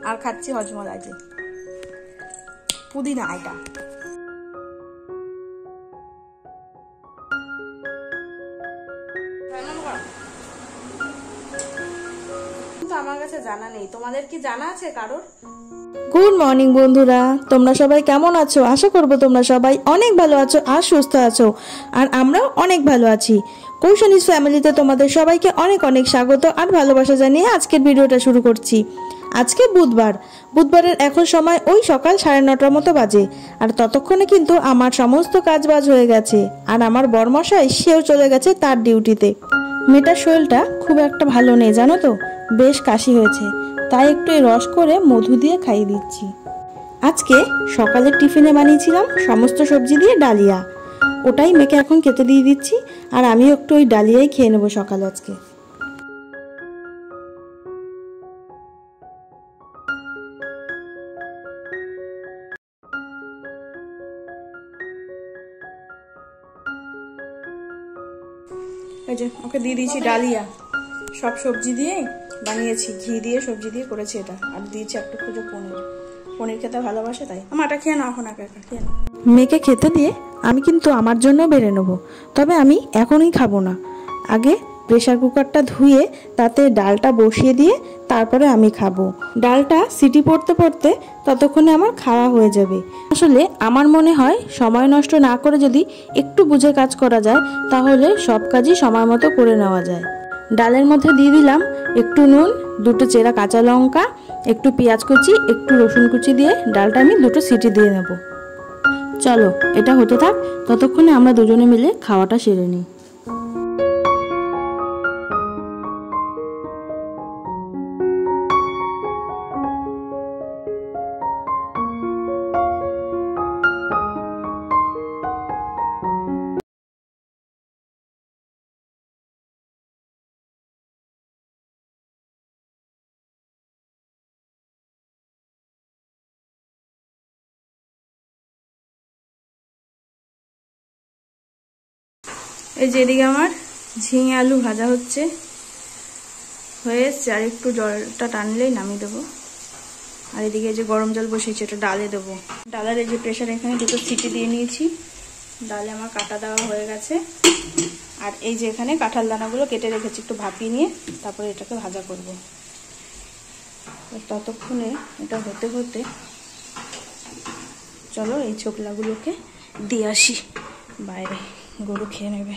আর খাচ্ছি হজমলাই, যে পুদিনা। এটা আমার কাছে জানা নেই, তোমাদের কি জানা আছে কারোর? গুড মর্নিং বন্ধুরা, তোমরা সবাই কেমন আছো? আশা করবো তোমরা সবাই অনেক ভালো আছো আর সুস্থ আছো, আর আমরাও অনেক ভালো আছি। কৌশানিস ফ্যামিলিতে তোমাদের সবাইকে অনেক অনেক স্বাগত আর ভালোবাসা জানিয়ে আজকের ভিডিওটা শুরু করছি। আজকে বুধবারের এখন সময় ওই সকাল 9:30 মতো বাজে, আর ততক্ষণে কিন্তু আমার সমস্ত কাজবাজ হয়ে গেছে, আর আমার বরমশাই সেও চলে গেছে তার ডিউটিতে। মেয়েটার শরীরটা খুব একটা ভালো নেই জানো তো, বেশ কাশি হয়েছে, তাই একটু রস করে মধু দিয়ে খাইয়ে দিচ্ছি। আজকে সকালের টিফিনে বানিয়েছিলাম সমস্ত সবজি দিয়ে ডালিয়া, ওটাই মেয়েকে এখন খেতে দিয়ে দিচ্ছি, আর আমিও একটু ওই ডালিয়াই খেয়ে নেবো সকালে আজকে। এই যে ওকে দিয়ে দিয়েছি ডালিয়া, সব সবজি দিয়ে বানিয়েছি, ঘি দিয়ে সবজি দিয়ে করেছি এটা, আর দিয়েছি একটু খুঁজে পনির খেতে ভালোবাসে তাই। আমারটা খেয়ে নাও, এখন একা একা খেয়ে নাও। মেয়েকে খেতে দিয়ে আমি কিন্তু আমার জন্য বেড়ে নেবো, তবে আমি এখনই খাবো না। আগে প্রেসার কুকারটা ধুয়ে তাতে ডালটা বসিয়ে দিয়ে তারপরে আমি খাবো। ডালটা সিটি পড়তে পড়তে ততক্ষণে আমার খাওয়া হয়ে যাবে। আসলে আমার মনে হয় সময় নষ্ট না করে যদি একটু বুঝে কাজ করা যায়, তাহলে সব কাজই সময় মতো করে নেওয়া যায়। ডালের মধ্যে দিয়ে দিলাম একটু নুন, 2টো চেরা কাঁচা লঙ্কা, একটু পেঁয়াজ কুচি, একটু রসুন কুচি দিয়ে ডালটা আমি 2টো সিটি দিয়ে নেব। চলো এটা হতে থাক, ততক্ষণে আমরা দুজনে মিলে খাওয়াটা সেরে নিই। এই যে এদিকে আমার ঝিঙে আলু ভাজা হচ্ছে, হয়ে এসছে, আর একটু জলটা টানলেই নামিয়ে দেবো। আর এদিকে যে গরম জল বসিয়েছি, এটা ডালে দেবো। ডালের এই যে প্রেশার, এখানে 2টো সিটি দিয়ে নিয়েছি, ডালে আমার কাটা দেওয়া হয়ে গেছে। আর এই যে এখানে কাঁঠাল দানাগুলো কেটে রেখেছি, একটু ভাপিয়ে নিয়ে তারপরে এটাকে ভাজা করব। ততক্ষণে এটা হতে হতে চলো এই ছোকলাগুলোকে দিয়ে আসি বাইরে, গরু খেয়ে নেবে।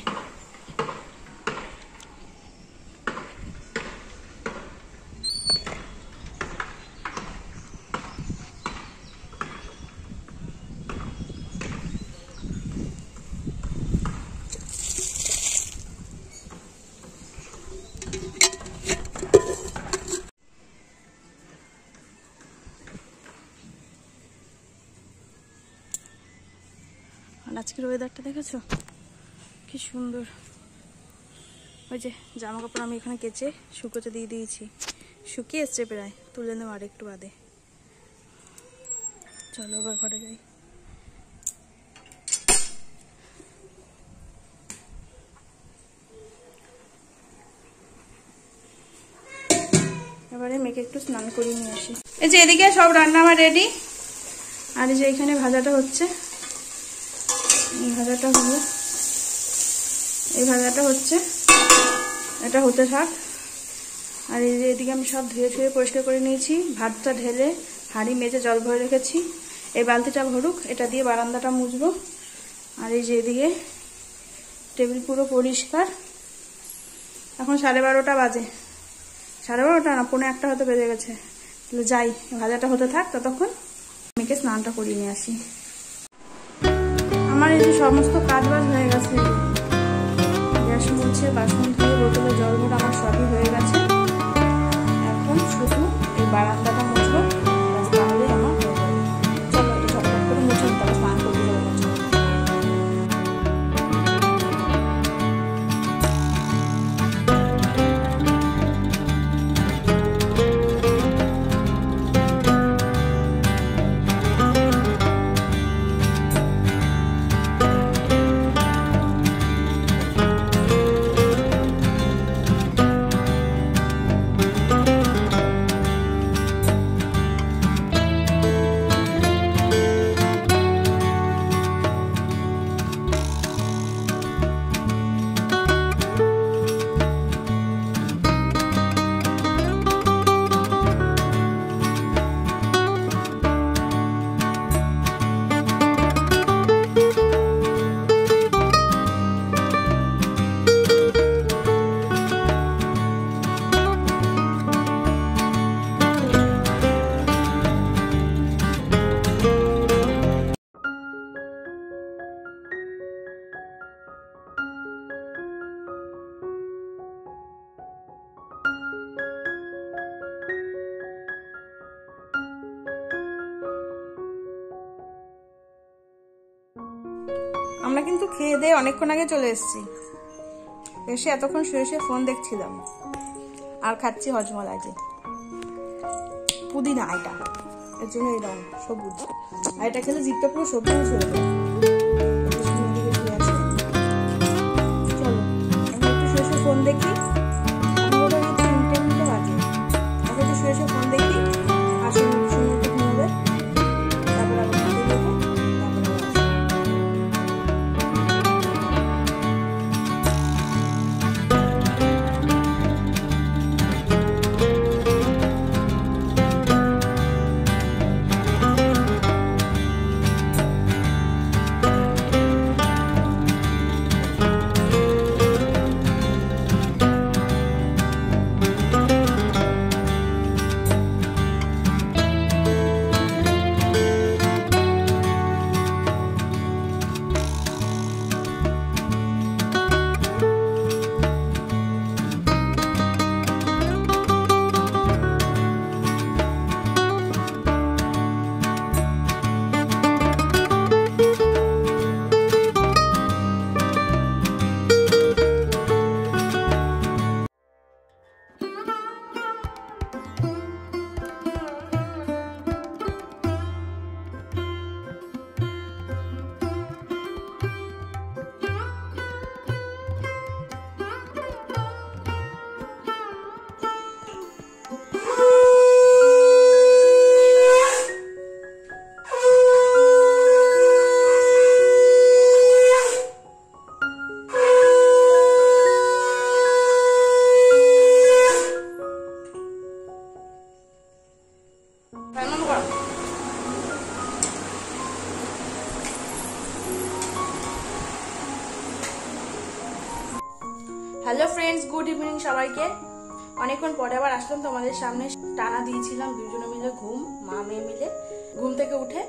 আজকের ওয়েদারটা দেখেছো কি সুন্দর। ওই যে জামা কাপড় আমি এখানে কেচে শুকোতে দিয়ে দিয়েছি, শুকিয়ে এসছে প্রায়, তুলে নেব আর একটু বাদে। চলো এবার ঘরে যাই। এবারে মেয়েকে একটু স্নান করিয়ে নিয়ে আসি। এই যে এদিকে সব রান্না আমার রেডি, আর এই যে এখানে ভাজাটা হচ্ছে, এই ভাজাটা হলো, এই ভাজাটা হচ্ছে, এটা হতে থাক। আর এই যে এদিকে আমি সব ধুয়ে ধুয়ে পরিষ্কার করে নিয়েছি, ভাতটা ঢেলে হাঁড়ি মেজে জল ভরে রেখেছি, এই বালতিটা ভরুক, এটা দিয়ে বারান্দাটা মুছবো। আর এই যে এদিকে টেবিল পুরো পরিষ্কার। এখন 12:30 বাজে, 12:30 না 1:45 হয়তো বেজে গেছে। তাহলে যাই, ভাজাটা হতে থাক, ততক্ষণ মেয়েকে স্নানটা করিয়ে নিয়ে আসি। আমার এই যে সমস্ত কাজবাজ হয়ে গেছে, গ্যাস মুছে, বাসন ধুয়ে, বোতলে জল ভরা, আমার সবই হয়ে গেছে। এখন শুধু এই বারান্দাটা মুছবো, তাহলে আমার হয়ে যাবে। চলো একটু ঝটপট করে মুছে তারপর স্নান করতে যাবো। কিন্তু খেয়ে দিয়ে অনেকক্ষণ আগে চলে এসেছি, এসে এতক্ষণ শুয়ে শুয়ে ফোন দেখছিলাম আর খাচ্ছি হজমলাই, যে পুদিনা, এটা এর জন্য এই রঙ সবুজ, আর এটা খেলে জিভটা পুরো সবুজ হয়ে যায়। চলো আমি একটু শুয়ে শুয়ে ফোন দেখি, তিনটে বাজে, এখন একটু শুয়ে শুয়ে ফোন দেখি, আসুন শুনে একটু ঘুমাবে, তারপর আবার খাতে দেবো, তারপরে হ্যালো ফ্রেন্ডস, গুড ইভিনিং সবাইকে। অনেকক্ষণ পরে আবার আসলাম তোমাদের সামনে। টানা দিয়েছিলাম দুজনে মিলে ঘুম, মা মেয়ে মিলে। ঘুম থেকে উঠে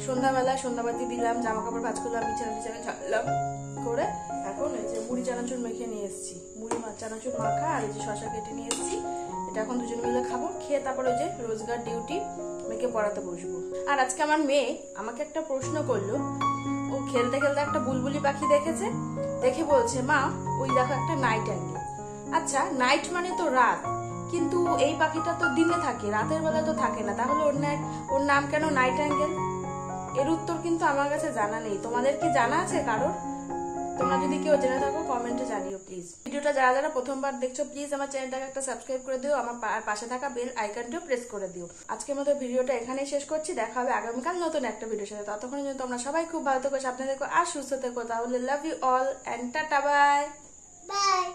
সন্ধ্যাবেলা সন্ধ্যাবাতি দিলাম, জামা কাপড় ভাঁজ করলাম, বিছানা বিছানা ঝাড়লাম করে এখন এই যে মুড়ি চানাচুর মেখে নিয়ে এসেছি, মুড়ি চানাচুর মাখা আর এই যে শশা কেটে নিয়ে এসেছি। এটা এখন দুজনে মিলে খাবো, খেয়ে তারপর ওই যে রোজগার ডিউটি মেয়েকে পড়াতে বসবো। আর আজকে আমার মেয়ে আমাকে একটা প্রশ্ন করলো, ও খেলতে খেলতে একটা বুলবুলি পাখি দেখেছে, দেখে বলছে মা ওই দেখো একটা নাইট অ্যাঙ্গেল। আচ্ছা নাইট মানে তো রাত, কিন্তু এই পাখিটা তো দিনে থাকে, রাতের বেলা তো থাকে না, তাহলে ওর নাম কেন নাইট অ্যাঙ্গেল? এর উত্তর কিন্তু আমার কাছে জানা নেই। তোমাদের কি জানা আছে কারোর? তোমরা যদি কেউ জেনে থাকো কমেন্টে জানিও প্লিজ। ভিডিওটা যারা যারা প্রথমবার দেখছো প্লিজ আমার চ্যানেলটাকে একটা সাবস্ক্রাইব করে দিও, আমার পাশে থাকা বেল আইকনটিও প্রেস করে দিও। আজকের মতো ভিডিওটা এখানেই শেষ করছি, দেখা হবে আগামীকাল নতুন একটা ভিডিওর সাথে। ততক্ষণের জন্য তোমরা সবাই খুব ভালো থেকো, সাবধানে থেকো আর সুস্থ থেকো। তাহলে love you all and tata, bye by.